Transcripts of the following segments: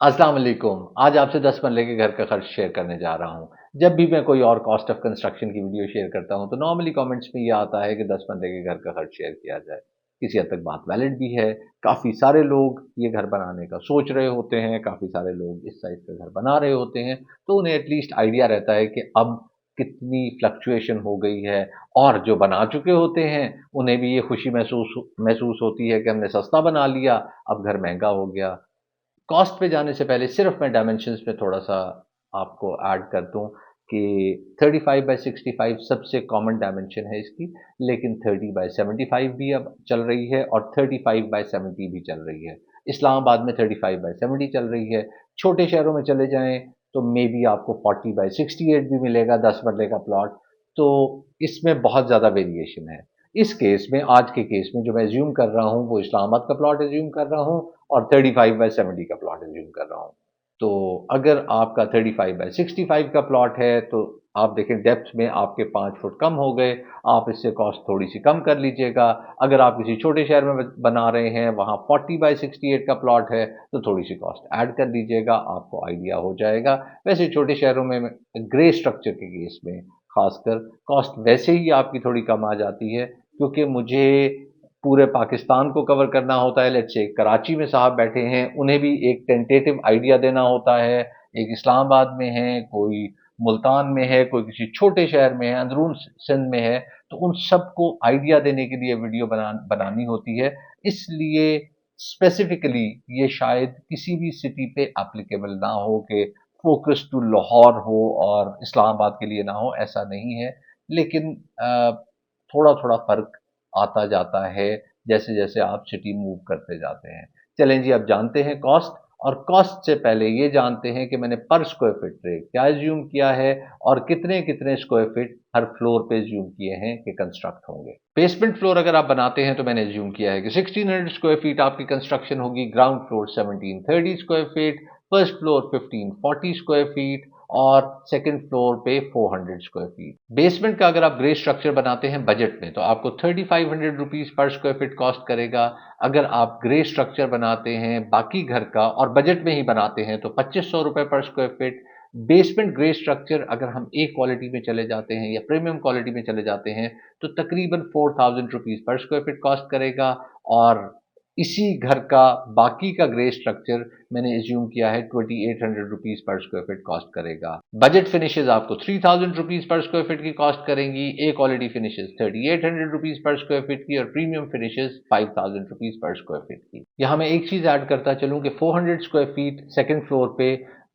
अस्सलाम वालेकुम। आज आपसे 10 मरले के घर का खर्च शेयर करने जा रहा हूँ। जब भी मैं कोई और कॉस्ट ऑफ कंस्ट्रक्शन की वीडियो शेयर करता हूँ, तो नॉर्मली कमेंट्स में ये आता है कि 10 मरले के घर का खर्च शेयर किया जाए। किसी हद तक बात वैलिड भी है। काफ़ी सारे लोग ये घर बनाने का सोच रहे होते हैं, काफ़ी सारे लोग इस साइज़ का घर बना रहे होते हैं, तो उन्हें एटलीस्ट आइडिया रहता है कि अब कितनी फ्लक्चुएशन हो गई है। और जो बना चुके होते हैं, उन्हें भी ये खुशी महसूस महसूस होती है कि हमने सस्ता बना लिया, अब घर महँगा हो गया। कॉस्ट पे जाने से पहले सिर्फ मैं डायमेंशंस में थोड़ा-सा आपको ऐड कर दूँ कि 35/65 सबसे कॉमन डायमेंशन है इसकी, लेकिन 30/75 भी अब चल रही है और 35/70 भी चल रही है। इस्लामाबाद में 35/70 चल रही है। छोटे शहरों में चले जाएँ तो मेबी आपको 40/68 भी मिलेगा 10 मरले का प्लॉट, तो इसमें बहुत ज़्यादा वेरिएशन है। इस केस में, आज के केस में जो मैं अज़्यूम कर रहा हूँ, वो इस्लामाबाद का प्लॉट अज़्यूम कर रहा हूँ और 35/70 का प्लॉट अज़्यूम कर रहा हूँ। तो अगर आपका 35/65 का प्लॉट है, तो आप देखें डेप्थ में आपके 5 फुट कम हो गए, आप इससे कॉस्ट थोड़ी-सी कम कर लीजिएगा। अगर आप किसी छोटे शहर में बना रहे हैं, वहाँ 40/68 का प्लॉट है, तो थोड़ी-सी कॉस्ट ऐड कर लीजिएगा, आपको आइडिया हो जाएगा। वैसे छोटे शहरों में ग्रे स्ट्रक्चर के केस में खासकर कॉस्ट वैसे ही आपकी थोड़ी कम आ जाती है, क्योंकि मुझे पूरे पाकिस्तान को कवर करना होता है। लेट्स से कराची में साहब बैठे हैं, उन्हें भी एक टेंटेटिव आइडिया देना होता है। एक इस्लामाबाद में है, कोई मुल्तान में है, कोई किसी छोटे शहर में है, अंदरून सिंध में है, तो उन सबको आइडिया देने के लिए वीडियो बनानी होती है। इसलिए स्पेसिफिकली ये शायद किसी भी सिटी पे एप्लीकेबल ना हो कि फोकस टू लाहौर हो और इस्लामाबाद के लिए ना हो, ऐसा नहीं है। लेकिन थोड़ा थोड़ा फर्क आता जाता है जैसे जैसे आप सिटी मूव करते जाते हैं। चलें जी, अब जानते हैं कॉस्ट। और कॉस्ट से पहले ये जानते हैं कि मैंने पर स्क्वायर फीट रेट क्या एज्यूम किया है और कितने कितने स्क्वायर फीट हर फ्लोर पे एज्यूम किए हैं कि कंस्ट्रक्ट होंगे। बेसमेंट फ्लोर अगर आप बनाते हैं, तो मैंने एज्यूम किया है कि 1600 स्क्वायर फीट आपकी कंस्ट्रक्शन होगी, ground floor 1730 square feet, first floor 1540 square feet और सेकंड फ्लोर पे 400 स्क्वायर फीट। बेसमेंट का अगर आप ग्रे स्ट्रक्चर बनाते हैं बजट में, तो आपको 3500 रुपीज पर स्क्वायर फीट कॉस्ट करेगा। अगर आप ग्रे स्ट्रक्चर बनाते हैं बाकी घर का और बजट में ही बनाते हैं, तो 2500 रुपये पर square feet. Basement grey structure अगर हम ए क्वालिटी में चले जाते हैं या प्रीमियम क्वालिटी में चले जाते हैं, तो तकरीबन 4000 रुपीज पर स्क्वायर फीट कॉस्ट करेगा। और इसी घर का बाकी का ग्रे स्ट्रक्चर मैंने एज्यूम किया है 2800 रुपीज पर स्क्वायर फीट कॉस्ट करेगा। बजट फिनिशेज आपको 3000 रुपीज पर स्क्वायर फीट की कॉस्ट करेंगी, ए क्वालिटी फिनिशेज 3800 रुपीज पर स्क्वायर फीट की और प्रीमियम फिनिशेज 5000 रुपीज पर स्क्वायर फीट की। यहाँ मैं एक चीज ऐड करता चलूँ कि 400 स्क्वायर फीट सेकंड फ्लोर पे,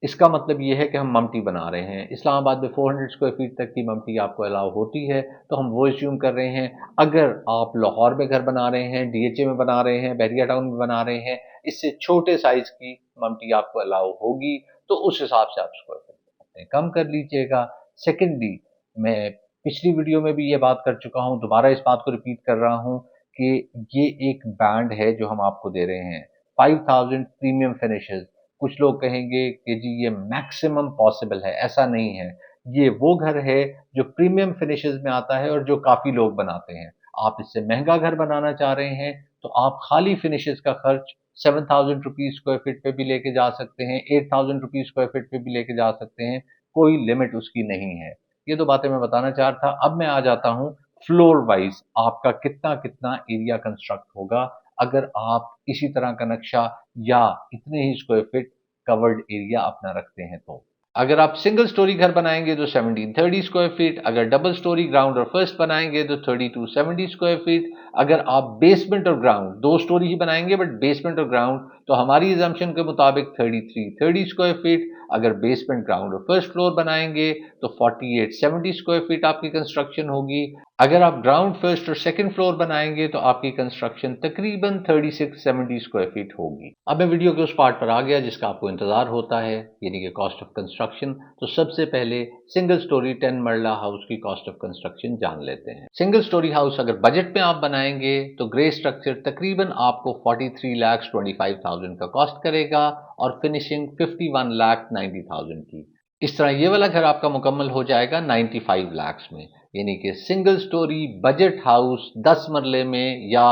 इसका मतलब ये है कि हम ममटी बना रहे हैं। इस्लामाबाद में 400 स्क्वायर फीट तक की ममटी आपको अलाउ होती है, तो हम वो एज्यूम कर रहे हैं। अगर आप लाहौर में घर बना रहे हैं, डीएचए में बना रहे हैं, बहरिया टाउन में बना रहे हैं, इससे छोटे साइज की ममटी आपको अलाउ होगी, तो उस हिसाब से आप स्क्वायर फीट अपने कम कर लीजिएगा। सेकेंडली, मैं पिछली वीडियो में भी ये बात कर चुका हूँ, दोबारा इस बात को रिपीट कर रहा हूँ कि ये एक बैंड है जो हम आपको दे रहे हैं, 5000 प्रीमियम फिनिशेज। कुछ लोग कहेंगे कि जी ये मैक्सिमम पॉसिबल है, ऐसा नहीं है। ये वो घर है जो प्रीमियम फिनिशेस में आता है और जो काफी लोग बनाते हैं। आप इससे महंगा घर बनाना चाह रहे हैं, तो आप खाली फिनिशेस का खर्च 7000 रुपीज स्क्वायर फीट पे भी लेके जा सकते हैं, 8000 रुपीज स्क्वायर फीट पे भी लेके जा सकते हैं। कोई लिमिट उसकी नहीं है। ये दो बातें मैं बताना चाह रहा था। अब मैं आ जाता हूँ फ्लोर वाइज आपका कितना कितना एरिया कंस्ट्रक्ट होगा अगर आप इसी तरह का नक्शा या इतने ही स्क्वायर फीट कवर्ड एरिया अपना रखते हैं। तो अगर आप सिंगल स्टोरी घर बनाएंगे तो 1730 स्क्वायर फीट, अगर डबल स्टोरी ग्राउंड और फर्स्ट बनाएंगे तो 3270 स्क्वायर फीट। अगर आप बेसमेंट और ग्राउंड दो स्टोरी ही बनाएंगे बट बेसमेंट और ग्राउंड, तो हमारी एजम्पशन के मुताबिक 3330 स्क्वायर फीट। अगर बेसमेंट ग्राउंड और फर्स्ट फ्लोर बनाएंगे तो 4870 स्क्वायर फीट आपकी कंस्ट्रक्शन होगी। अगर आप ग्राउंड फर्स्ट और सेकंड फ्लोर बनाएंगे तो आपकी कंस्ट्रक्शन तकरीबन 3670 स्क्वायर फीट होगी। अब मैं वीडियो के उस पार्ट पर आ गया जिसका आपको इंतजार होता है, यानी कि कॉस्ट ऑफ कंस्ट्रक्शन। तो सबसे पहले सिंगल स्टोरी 10 मरला हाउस की कॉस्ट ऑफ कंस्ट्रक्शन जान लेते हैं। सिंगल स्टोरी हाउस अगर बजट में आप बनाएंगे तो ग्रे स्ट्रक्चर तकरीबन आपको 43,25,000 का कॉस्ट करेगा और फिनिशिंग 51,90,000 की। इस तरह ये वाला घर आपका मुकम्मल हो जाएगा 95 लाख में, यानी कि सिंगल स्टोरी बजट हाउस 10 मरले में या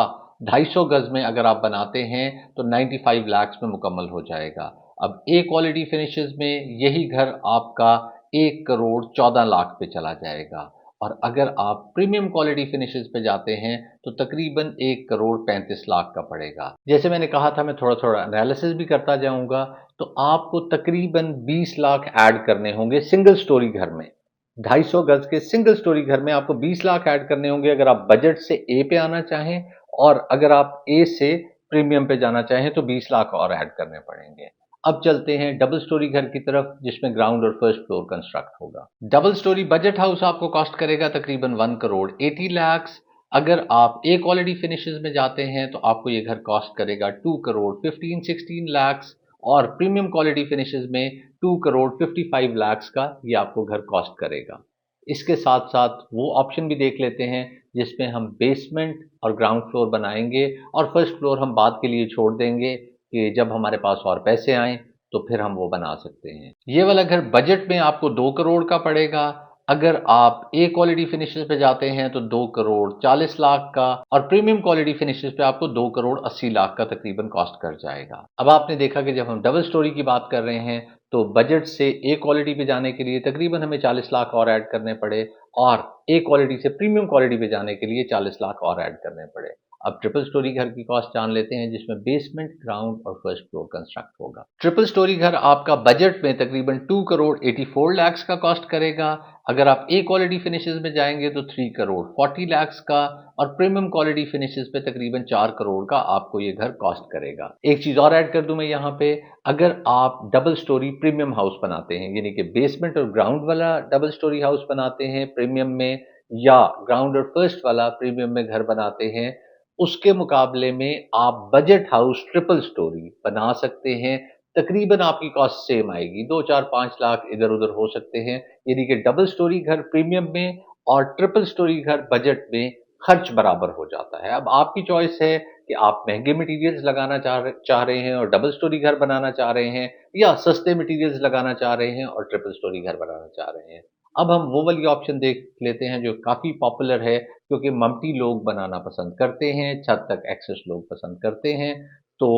250 गज में अगर आप बनाते हैं तो 95 लाख में मुकम्मल हो जाएगा। अब ए क्वालिटी फिनिशेस में यही घर आपका 1 करोड़ 14 लाख पे चला जाएगा, और अगर आप प्रीमियम क्वालिटी फिनिशेस पे जाते हैं तो तकरीबन 1 करोड़ 35 लाख का पड़ेगा। जैसे मैंने कहा था, मैं थोड़ा थोड़ा एनालिसिस भी करता जाऊंगा, तो आपको तकरीबन 20 लाख ऐड करने होंगे सिंगल स्टोरी घर में। 250 गज के सिंगल स्टोरी घर में आपको 20 लाख ऐड करने होंगे अगर आप बजट से ए पे आना चाहें, और अगर आप ए से प्रीमियम पे जाना चाहें तो 20 लाख और ऐड करने पड़ेंगे। अब चलते हैं डबल स्टोरी घर की तरफ, जिसमें ग्राउंड और फर्स्ट फ्लोर कंस्ट्रक्ट होगा। डबल स्टोरी बजट हाउस आपको कॉस्ट करेगा तकरीबन 1 करोड़ 80 लाख। अगर आप ए क्वालिटी फिनिशेस में जाते हैं तो आपको ये घर कॉस्ट करेगा 2 करोड़ 15 16 लाख, और प्रीमियम क्वालिटी फिनिशेस में 2 करोड़ 55 लाख का ये आपको घर कॉस्ट करेगा। इसके साथ साथ वो ऑप्शन भी देख लेते हैं जिसमें हम बेसमेंट और ग्राउंड फ्लोर बनाएंगे, और फर्स्ट फ्लोर हम बाद के लिए छोड़ देंगे कि जब हमारे पास और पैसे आए तो फिर हम वो बना सकते हैं। ये वाला घर बजट में आपको 2 करोड़ का पड़ेगा। अगर आप ए क्वालिटी फिनिशेस पे जाते हैं तो 2 करोड़ 40 लाख का, और प्रीमियम क्वालिटी फिनिशेस पे आपको 2 करोड़ 80 लाख का तकरीबन कॉस्ट कर जाएगा। अब आपने देखा कि जब हम डबल स्टोरी की बात कर रहे हैं तो बजट से ए क्वालिटी पे जाने के लिए तकरीबन हमें 40 लाख और ऐड करने पड़े, और ए क्वालिटी से प्रीमियम क्वालिटी पे जाने के लिए 40 लाख और ऐड करने पड़े। अब ट्रिपल स्टोरी घर की कॉस्ट जान लेते हैं, जिसमें बेसमेंट, ग्राउंड और फर्स्ट फ्लोर कंस्ट्रक्ट होगा। ट्रिपल स्टोरी घर आपका बजट में तकरीबन 2 करोड़ 84 लाख का कॉस्ट करेगा। अगर आप ए क्वालिटी फिनिशेस में जाएंगे तो 3 करोड़ 40 लाख का, और प्रीमियम क्वालिटी फिनिशेस पे तकरीबन 4 करोड़ का आपको ये घर कॉस्ट करेगा। एक चीज और ऐड कर दूं मैं यहाँ पे, अगर आप डबल स्टोरी प्रीमियम हाउस बनाते हैं, यानी कि बेसमेंट और ग्राउंड वाला डबल स्टोरी हाउस बनाते हैं प्रीमियम में, या ग्राउंड और फर्स्ट वाला प्रीमियम में घर बनाते हैं, उसके मुकाबले में आप बजट हाउस ट्रिपल स्टोरी बना सकते हैं। तकरीबन आपकी कॉस्ट सेम आएगी, 2 4 5 लाख इधर उधर हो सकते हैं, यानी कि डबल स्टोरी घर प्रीमियम में और ट्रिपल स्टोरी घर बजट में खर्च बराबर हो जाता है। अब आपकी चॉइस है कि आप महंगे मटेरियल्स लगाना चाह रहे हैं और डबल स्टोरी घर बनाना चाह रहे हैं, या सस्ते मटेरियल्स लगाना चाह रहे हैं और ट्रिपल स्टोरी घर बनाना चाह रहे हैं। अब हम वो वाली ऑप्शन देख लेते हैं जो काफ़ी पॉपुलर है, क्योंकि मम्टी लोग बनाना पसंद करते हैं, छत तक एक्सेस लोग पसंद करते हैं। तो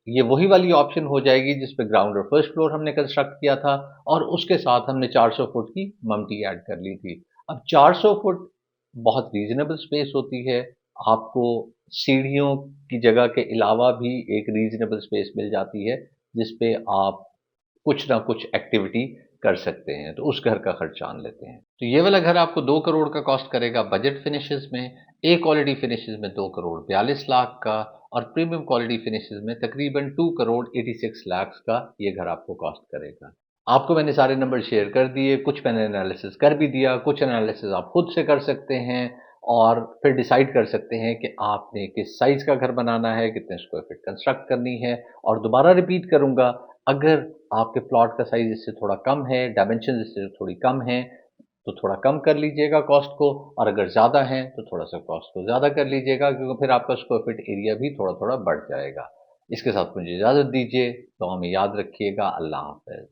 ये वही वाली ऑप्शन हो जाएगी जिसपे ग्राउंड और फर्स्ट फ्लोर हमने कंस्ट्रक्ट किया था, और उसके साथ हमने 400 फुट की मम्टी ऐड कर ली थी। अब 400 फुट बहुत रीजनेबल स्पेस होती है, आपको सीढ़ियों की जगह के अलावा भी एक रीजनेबल स्पेस मिल जाती है जिसपे आप कुछ ना कुछ एक्टिविटी कर सकते हैं। तो उस घर का खर्च जान लेते हैं। तो ये वाला घर आपको 2 करोड़ का कॉस्ट करेगा बजट फिनिशेस में, ए क्वालिटी फिनिशेस में 2 करोड़ 42 लाख का, और प्रीमियम क्वालिटी फिनिशेस में तकरीबन 2 करोड़ 86 लाख का ये घर आपको कॉस्ट करेगा। आपको मैंने सारे नंबर शेयर कर दिए, कुछ मैंने एनालिसिस कर भी दिया, कुछ एनालिसिस आप खुद से कर सकते हैं, और फिर डिसाइड कर सकते हैं कि आपने किस साइज का घर बनाना है, कितने स्क्वायर फीट कंस्ट्रक्ट करनी है। और दोबारा रिपीट करूंगा, अगर आपके प्लॉट का साइज इससे थोड़ा कम है, डायमेंशन इससे थोड़ी कम है, तो थोड़ा कम कर लीजिएगा कॉस्ट को, और अगर ज़्यादा है तो थोड़ा सा कॉस्ट को ज़्यादा कर लीजिएगा, क्योंकि फिर आपका स्क्वायर फीट एरिया भी थोड़ा थोड़ा बढ़ जाएगा। इसके साथ मुझे इजाज़त दीजिए, तो हमें याद रखिएगा। अल्लाह हाफ़िज़।